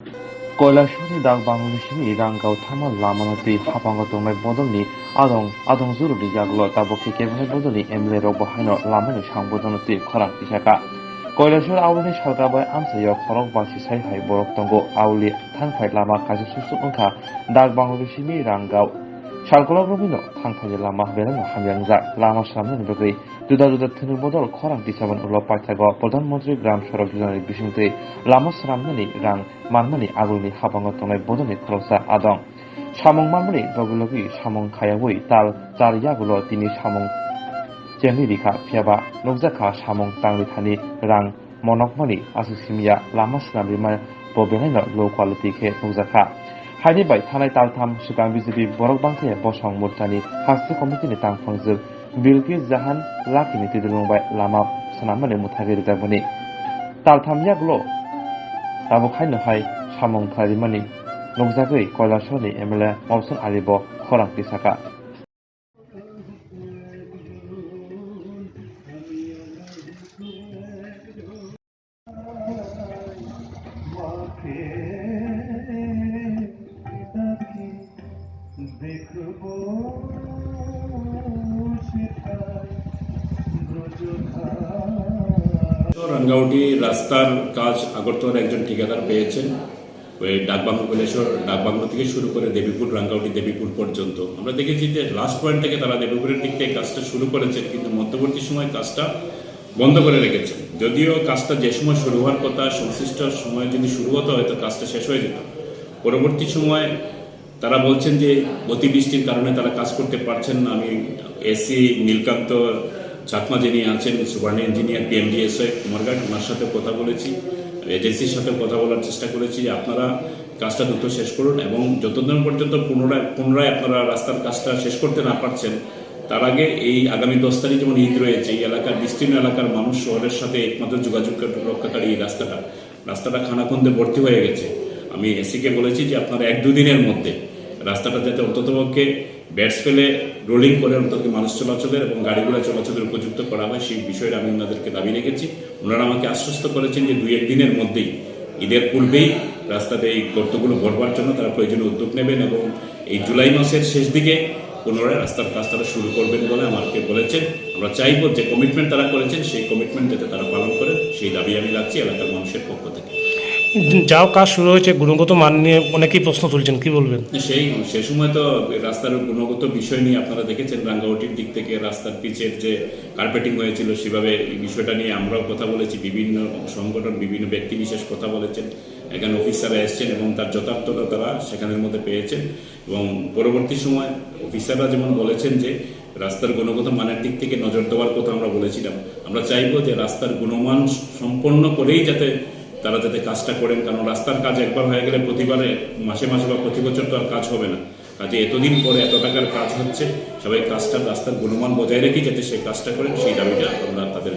কৈলাসহরनि dak Bangladeshनि Ranggaw Thamal Lamanati Habango Dongmai Bodolni Adong Zurudi Yaglo Taboki Kebhai Bodolni Emle Rok Bahaino Lamani Sangbodonati Khorang Tisaka Kailashahar Auli Salgabai Amsayo Khorok Basi Saihai Borok Tongo Auli Thanphai Lama Kaji Susuk Ongkha dak Bangladeshni Ranggaw Salkolog Robino Thanphai Lama Berano Hamyangjak Lama Samnani Bagui Juda Thunir Bodol Khorang Tisaban Ulo Paithago Pradhanmantri Gram Sorok Yojnani Bisingtwi Lama Sramnani Rang Manmani Agulni Habango Tongnai Bodolni Khoroksa Adong Samung Manmani Logi Samung Khayawui Tal Jar Yagulo Tini Samung Jemni Rika Phiaba Nokjaka Samung Tangli Thani Rang Monokmani Asusimia Lama Sramrima Bobelaino Low Quality Khe Nokjaka Haini bai Thanai Taltham Sukang BJP Borok Bangthe Bosong Murtani Hasti Committee ni Tangphongjak Bilkis Jahan Lakini Tidulungbai Lama Sanamani Muthagi Rijabani Taltham Yaglo Tabuk Haino Hai Samung Kharimani Nokjagui কৈলাসহরनि MLA Mawson Alibo Khorang Tisaka Rangauti রাস্তার কাজ আগরতলার একজন ঠিকাদার পেয়েছেন ওই ডাকবাংলো থেকে শুরু করে দেবীপুর রাঙ্গাউটি দেবীপুর পর্যন্ত আমরা দেখেছি যে লাস্ট পয়েন্ট থেকে তারা দেবীপুরের দিক থেকে কাজটা শুরু করেছেন, কিন্তু মধ্যবর্তী সময় কাজটা বন্ধ করে রেখেছেন। যদিও কাজটা যে সময় শুরু হওয়ার কথা সংশ্লিষ্ট সময় যদি শুরু হতো হয়তো কাজটা শেষ হয়ে যেত। পরবর্তী সময় তারা বলছেন যে অতিবৃষ্টির কারণে তারা কাজ করতে পারছেন না। আমি এসি নীলকান্ত চাকমা যিনি আছেন সুপার ইঞ্জিনিয়ার PMDSI কুমারঘাট, ওনার সাথে কথা বলেছি, এজেন্সির সাথে কথা বলার চেষ্টা করেছি যে আপনারা কাজটা দ্রুত শেষ করুন এবং যতদিন পর্যন্ত পুনরায় আপনারা রাস্তার কাজটা শেষ করতে না পারছেন তার আগে এই আগামী 10 তারিখ যেমন ঈদ রয়েছে, এই এলাকার বিস্তীর্ণ এলাকার মানুষ শহরের সাথে একমাত্র যোগাযোগ রক্ষাকারী এই রাস্তাটা খানাখন্দে ভর্তি হয়ে গেছে। আমি এসিকে বলেছি যে আপনারা 1-2 দিনের মধ্যে রাস্তাটা যাতে অন্ততপক্ষে ব্যাটস ফেলে রোলিং করে অন্তত মানুষ চলাচলের এবং গাড়িগুলো চলাচলের উপযুক্ত করা হয় সেই বিষয়টা আমি ওনাদেরকে দাবি রেখেছি। ওনারা আমাকে আশ্বস্ত করেছেন যে 2-1 দিনের মধ্যেই ঈদের পূর্বেই রাস্তাতে এই গর্তগুলো ভরবার জন্য তারা প্রয়োজনীয় উদ্যোগ নেবেন এবং এই জুলাই মাসের শেষ দিকে পুনরায় রাস্তার কাজ তারা শুরু করবেন বলে আমাকে বলেছেন। আমরা চাইব যে কমিটমেন্ট তারা করেছেন সেই কমিটমেন্ট যাতে তারা পালন করেন সেই দাবি আমি রাখছি এলাকার মানুষের পক্ষ থেকে। যাও কাজ শুরু হয়েছে গুণগত মান নিয়ে অনেকেই প্রশ্ন তুলছেন, কি বলবেন? সে সময় তো রাস্তার গুণগত বিষয় নিয়ে আপনারা দেখেছেন রাঙ্গাউটির দিক থেকে রাস্তার পিচের যে কার্পেটিং হয়েছিল সেভাবে এই বিষয়টা নিয়ে আমরাও কথা বলেছি, বিভিন্ন সংগঠন বিভিন্ন ব্যক্তি বিশেষ কথা বলেছেন, এখানে অফিসাররা এসছেন এবং তার যথার্থতা তারা সেখানের মধ্যে পেয়েছেন এবং পরবর্তী সময় অফিসাররা যেমন বলেছেন যে রাস্তার গুণগত মানের দিক থেকে নজর দেওয়ার কথা আমরা বলেছিলাম। আমরা চাইব যে রাস্তার গুণমান সম্পন্ন করেই তারা যাতে কাজটা করেন, কারণ রাস্তার কাজ একবার হয়ে গেলে প্রতিবারে মাসে বা প্রতি বছর তো আর কাজ হবে না। কাজে এতদিন পরে এত টাকার কাজ হচ্ছে, সবাই রাস্তার গুণমান বজায় রেখে যাতে সেই কাজটা করেন সেই দাবিটা আমরা তাদের